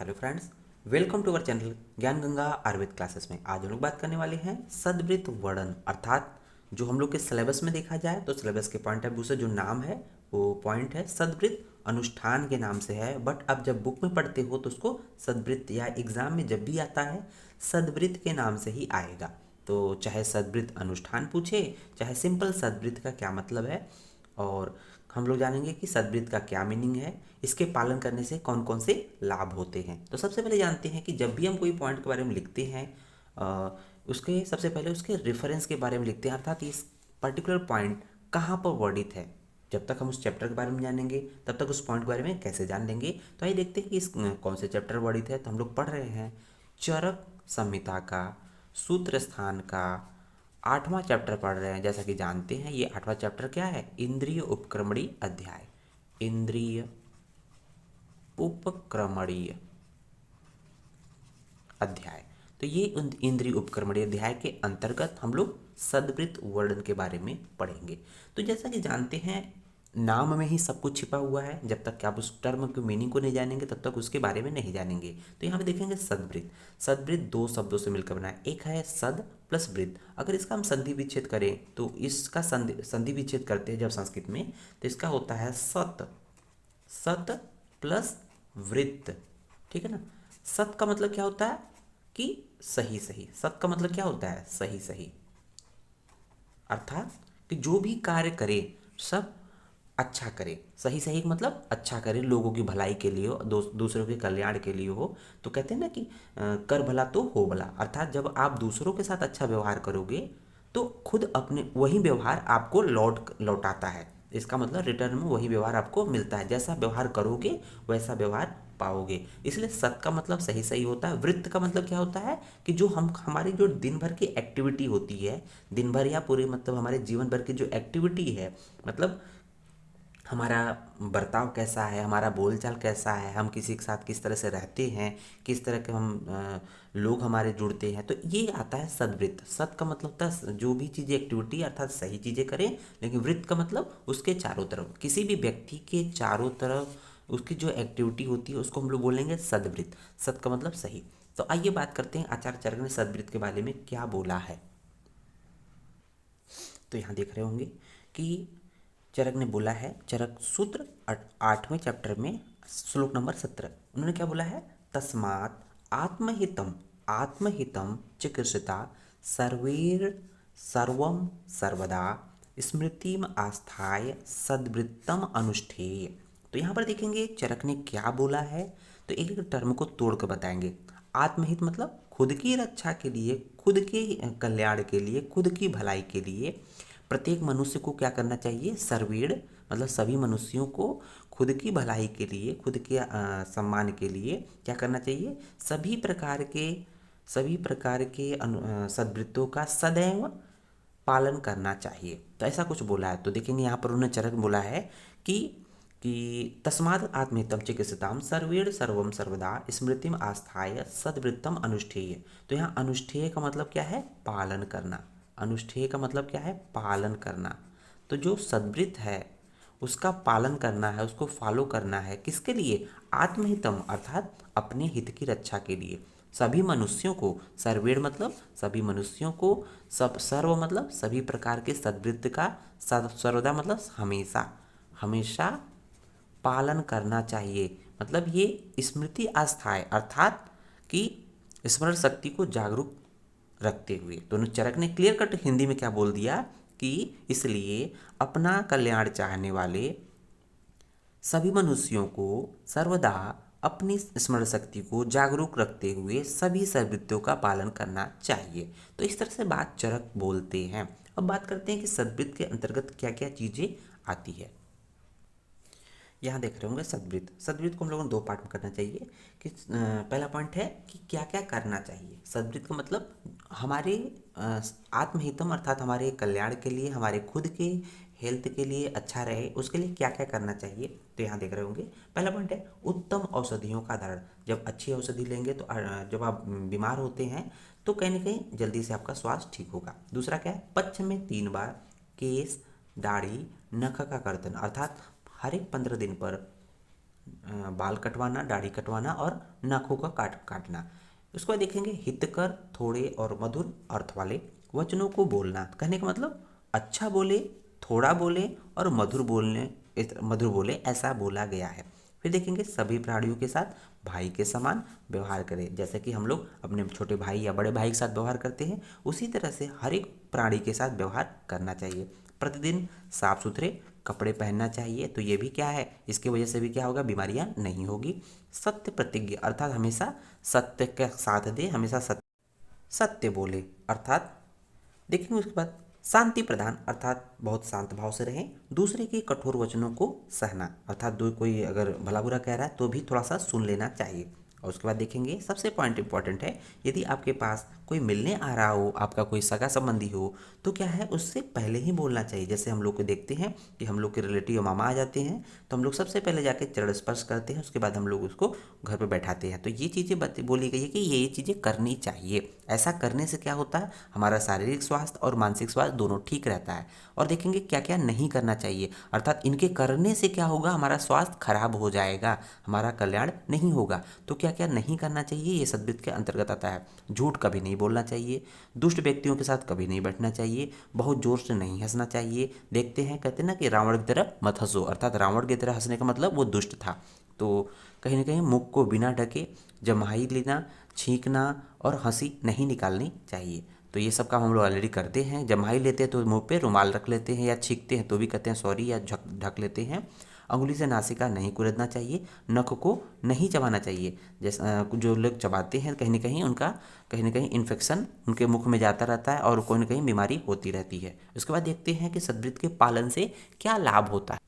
Hello friends, welcome to our channel Gyan Ganga Ayurveda classes में। आज हम लोग बात करने वाले हैं सद्वृत्त वर्णन, अर्थात जो हम लोग के सिलेबस में देखा जाए तो सिलेबस के पॉइंट ऑफ व्यू से जो नाम है वो पॉइंट है सद्वृत्त अनुष्ठान के नाम से है। बट अब जब बुक में पढ़ते हो तो उसको सद्वृत्त या एग्जाम में जब भी आता है सद्वृत्त के नाम से ही आएगा। तो चाहे सद्वृत्त अनुष्ठान पूछे, चाहे सिंपल सद्वृत्त का क्या मतलब है, और हम लोग जानेंगे कि सद्वृत्त का क्या मीनिंग है, इसके पालन करने से कौन कौन से लाभ होते हैं। तो सबसे पहले जानते हैं कि जब भी हम कोई पॉइंट के बारे में लिखते हैं उसके सबसे पहले उसके रेफरेंस के बारे में लिखते हैं, अर्थात इस पर्टिकुलर पॉइंट कहाँ पर वर्णित है। जब तक हम उस चैप्टर के बारे में जानेंगे तब तक उस पॉइंट के बारे में कैसे जान लेंगे। तो आइए देखते हैं कि इस कौन से चैप्टर वर्णित है। तो हम लोग पढ़ रहे हैं चरक संहिता का सूत्र स्थान का 8वां चैप्टर पढ़ रहे हैं। जैसा कि जानते हैं ये 8वां चैप्टर क्या है, इंद्रिय उपक्रमणीय अध्याय। इंद्रिय उपक्रमणीय अध्याय। तो ये इंद्रिय उपक्रमणीय अध्याय के अंतर्गत हम लोग सद्वृत्त वर्णन के बारे में पढ़ेंगे। तो जैसा कि जानते हैं नाम में ही सब कुछ छिपा हुआ है। जब तक कि आप उस टर्म के मीनिंग को नहीं जानेंगे तब तक उसके बारे में नहीं जानेंगे। तो यहाँ पे देखेंगे सद्वृत्त। सद्वृत्त दो शब्दों से मिलकर बना है, एक है सद प्लस वृत्त। अगर इसका हम संधि विच्छेद करें तो इसका संधि विच्छेद करते हैं जब संस्कृत में, तो इसका होता है सत। सत प्लस वृत्त, ठीक है ना। सत का मतलब क्या होता है कि सही सही। सत का मतलब क्या होता है, सही सही, अर्थात कि जो भी कार्य करे सब अच्छा करे। सही सही का मतलब अच्छा करे, लोगों की भलाई के लिए हो, दूसरों के कल्याण के लिए हो। तो कहते हैं ना कि कर भला तो हो भला, अर्थात जब आप दूसरों के साथ अच्छा व्यवहार करोगे तो खुद अपने वही व्यवहार आपको लौटाता है। इसका मतलब रिटर्न में वही व्यवहार आपको मिलता है। जैसा व्यवहार करोगे वैसा व्यवहार पाओगे। इसलिए सत का मतलब सही सही होता है। वृत्त का मतलब क्या होता है कि जो हम हमारी जो दिन भर की एक्टिविटी होती है, दिन भर या पूरे मतलब हमारे जीवन भर की जो एक्टिविटी है, मतलब हमारा बर्ताव कैसा है, हमारा बोलचाल कैसा है, हम किसी के साथ किस तरह से रहते हैं, किस तरह के हम लोग हमारे जुड़ते हैं, तो ये आता है सद्वृत्त। सत का मतलब होता है जो भी चीज़ें एक्टिविटी अर्थात सही चीज़ें करें, लेकिन वृत्त का मतलब उसके चारों तरफ, किसी भी व्यक्ति के चारों तरफ उसकी जो एक्टिविटी होती है उसको हम लोग बोलेंगे सद्वृत्त। सत का मतलब सही। तो आइए बात करते हैं आचार्य चरक ने सद्वृत्त के बारे में क्या बोला है। तो यहाँ देख रहे होंगे कि चरक ने बोला है, चरक सूत्र 8वें चैप्टर में श्लोक नंबर 17, उन्होंने क्या बोला है, तस्मात् आत्महितम आत्महितम चिकित्सिता सर्वैर सर्वम सर्वदा स्मृतिम आस्थाय सद्वृत्तम अनुष्ठेय। तो यहाँ पर देखेंगे चरक ने क्या बोला है। तो एक एक टर्म को तोड़ कर बताएंगे। आत्महित मतलब खुद की रक्षा के लिए, खुद के कल्याण के लिए, खुद की भलाई के लिए प्रत्येक मनुष्य को क्या करना चाहिए, सर्वेण मतलब सभी मनुष्यों को खुद की भलाई के लिए, खुद के सम्मान के लिए क्या करना चाहिए, सभी प्रकार के सद्वृत्तों का सदैव पालन करना चाहिए। तो ऐसा कुछ बोला है। तो देखेंगे यहाँ पर उन्होंने चरक बोला है कि तस्मात् आत्महितम चिकित्सिताम सर्वेण सर्वम सर्वदा स्मृतिम आस्थाय सद्वृत्तम अनुष्ठेय। तो यहाँ अनुष्ठेय का मतलब क्या है, पालन करना। अनुष्ठेय का मतलब क्या है, पालन करना। तो जो सद्वृत्त है उसका पालन करना है, उसको फॉलो करना है, किसके लिए, आत्महितम अर्थात अपने हित की रक्षा के लिए। सभी मनुष्यों को, सर्वेण मतलब सभी मनुष्यों को, सब सर्व मतलब सभी प्रकार के सद्वृत्त का, सर्वदा मतलब हमेशा, हमेशा पालन करना चाहिए। मतलब ये स्मृति आस्था है, अर्थात कि स्मरण शक्ति को जागरूक रखते हुए। दोनों चरक ने क्लियर कट हिंदी में क्या बोल दिया कि इसलिए अपना कल्याण चाहने वाले सभी मनुष्यों को सर्वदा अपनी स्मरण शक्ति को जागरूक रखते हुए सभी सद्वृत्तियों का पालन करना चाहिए। तो इस तरह से बात चरक बोलते हैं। अब बात करते हैं कि सद्वृत्त के अंतर्गत क्या क्या चीज़ें आती है। यहाँ देख रहे होंगे सद्वृत्त। सद्वृत्त को हम लोगों को दो पार्ट में करना चाहिए कि पहला पॉइंट है कि क्या क्या करना चाहिए। सद्वृत्त का मतलब हमारे आत्महितम अर्थात हमारे कल्याण के लिए, हमारे खुद के हेल्थ के लिए अच्छा रहे उसके लिए क्या क्या करना चाहिए। तो यहाँ देख रहे होंगे पहला पॉइंट है उत्तम औषधियों का धारण। जब अच्छी औषधि लेंगे तो जब आप बीमार होते हैं तो कहीं ना कहीं जल्दी से आपका स्वास्थ्य ठीक होगा। दूसरा क्या है, पक्ष में 3 बार केस दाढ़ी नख का कर्तन, अर्थात हर एक 15 दिन पर बाल कटवाना, दाढ़ी कटवाना और नाखून का काटना। उसको देखेंगे हितकर, थोड़े और मधुर अर्थ वाले वचनों को बोलना। कहने का मतलब अच्छा बोले, थोड़ा बोले और मधुर बोले, ऐसा बोला गया है। फिर देखेंगे सभी प्राणियों के साथ भाई के समान व्यवहार करें। जैसे कि हम लोग अपने छोटे भाई या बड़े भाई के साथ व्यवहार करते हैं, उसी तरह से हर एक प्राणी के साथ व्यवहार करना चाहिए। प्रतिदिन साफ सुथरे कपड़े पहनना चाहिए। तो ये भी क्या है, इसकी वजह से भी क्या होगा, बीमारियां नहीं होगी। सत्य प्रतिज्ञा अर्थात हमेशा सत्य का साथ दे, हमेशा सत्य बोले अर्थात देखेंगे। उसके बाद शांति प्रदान अर्थात बहुत शांत भाव से रहें। दूसरे के कठोर वचनों को सहना अर्थात दो कोई अगर भला बुरा कह रहा है तो भी थोड़ा सा सुन लेना चाहिए। और उसके बाद देखेंगे सबसे पॉइंट इंपॉर्टेंट है, यदि आपके पास कोई मिलने आ रहा हो, आपका कोई सगा संबंधी हो, तो क्या है उससे पहले ही बोलना चाहिए। जैसे हम लोग को देखते हैं कि हम लोग के रिलेटिव मामा आ जाते हैं तो हम लोग सबसे पहले जाके चरण स्पर्श करते हैं, उसके बाद हम लोग उसको घर पे बैठाते हैं। तो ये चीज़ें बोली गई है कि ये चीज़ें करनी चाहिए। ऐसा करने से क्या होता है, हमारा शारीरिक स्वास्थ्य और मानसिक स्वास्थ्य दोनों ठीक रहता है। और देखेंगे क्या क्या नहीं करना चाहिए, अर्थात इनके करने से क्या होगा, हमारा स्वास्थ्य खराब हो जाएगा, हमारा कल्याण नहीं होगा। तो क्या क्या नहीं करना चाहिए, ये सद्वृत्त के अंतर्गत आता है। झूठ कभी नहीं बोलना चाहिए, दुष्ट व्यक्तियों के साथ कभी नहीं बैठना चाहिए, बहुत जोर से नहीं हंसना चाहिए। देखते हैं कहते हैं ना कि रावण की तरह मत हंसो, अर्थात रावण की तरह हंसने का मतलब वो दुष्ट था। तो कहीं ना कहीं मुख को बिना ढके जम्हाई लेना, छींकना और हंसी नहीं निकालनी चाहिए। तो ये सब काम हम लोग ऑलरेडी करते हैं। जम्हाई लेते हैं तो मुंह पे रुमाल रख लेते हैं, या छींकते हैं तो भी कहते हैं सॉरी, या ढक लेते हैं। अंगुली से नासिका नहीं कुरेदना चाहिए, नख को नहीं चबाना चाहिए। जैसे जो लोग चबाते हैं कहीं ना कहीं इन्फेक्शन उनके मुख में जाता रहता है और कोई ना कहीं बीमारी होती रहती है। उसके बाद देखते हैं कि सद्वृत्त के पालन से क्या लाभ होता है।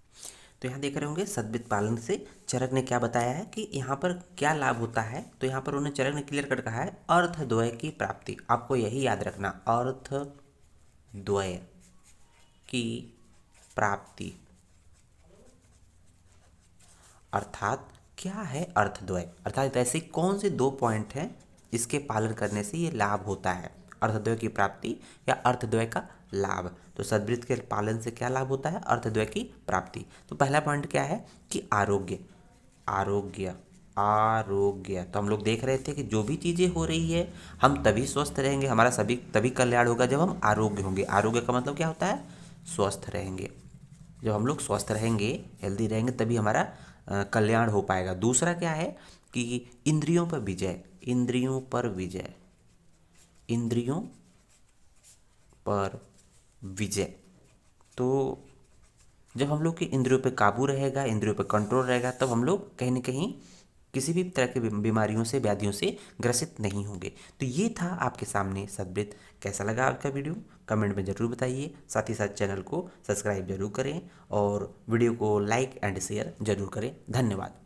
तो यहाँ देख रहे होंगे सद्वृत्त पालन से चरक ने क्या बताया है कि यहाँ पर क्या लाभ होता है। तो यहाँ पर उन्होंने चरक ने क्लियर कट कहा है अर्थद्वय की प्राप्ति। आपको यही याद रखना, अर्थद्वय की प्राप्ति अर्थात क्या है अर्थद्वय, अर्थात ऐसे कौन से दो पॉइंट हैं इसके पालन करने से ये लाभ होता है, अर्थद्वय की प्राप्ति या अर्थद्वय का लाभ। तो सद्वृत्त के पालन से क्या लाभ होता है, अर्थद्वय की प्राप्ति। तो पहला पॉइंट क्या है कि आरोग्य, आरोग्य आरोग्य। तो हम लोग देख रहे थे कि जो भी चीज़ें हो रही है हम तभी स्वस्थ रहेंगे, हमारा सभी तभी कल्याण होगा जब हम आरोग्य होंगे। आरोग्य का मतलब क्या होता है, स्वस्थ रहेंगे। जब हम लोग स्वस्थ रहेंगे, हेल्दी रहेंगे, तभी हमारा कल्याण हो पाएगा। दूसरा क्या है कि इंद्रियों पर विजय, इंद्रियों पर विजय, इंद्रियों पर विजय। तो जब हम लोग के इंद्रियों पे काबू रहेगा, इंद्रियों पे कंट्रोल रहेगा, तब हम लोग कहीं ना कहीं किसी भी तरह की बीमारियों से, व्याधियों से ग्रसित नहीं होंगे। तो ये था आपके सामने सद्वृत्त। कैसा लगा आपका वीडियो कमेंट में ज़रूर बताइए। साथ ही साथ चैनल को सब्सक्राइब जरूर करें और वीडियो को लाइक एंड शेयर जरूर करें। धन्यवाद।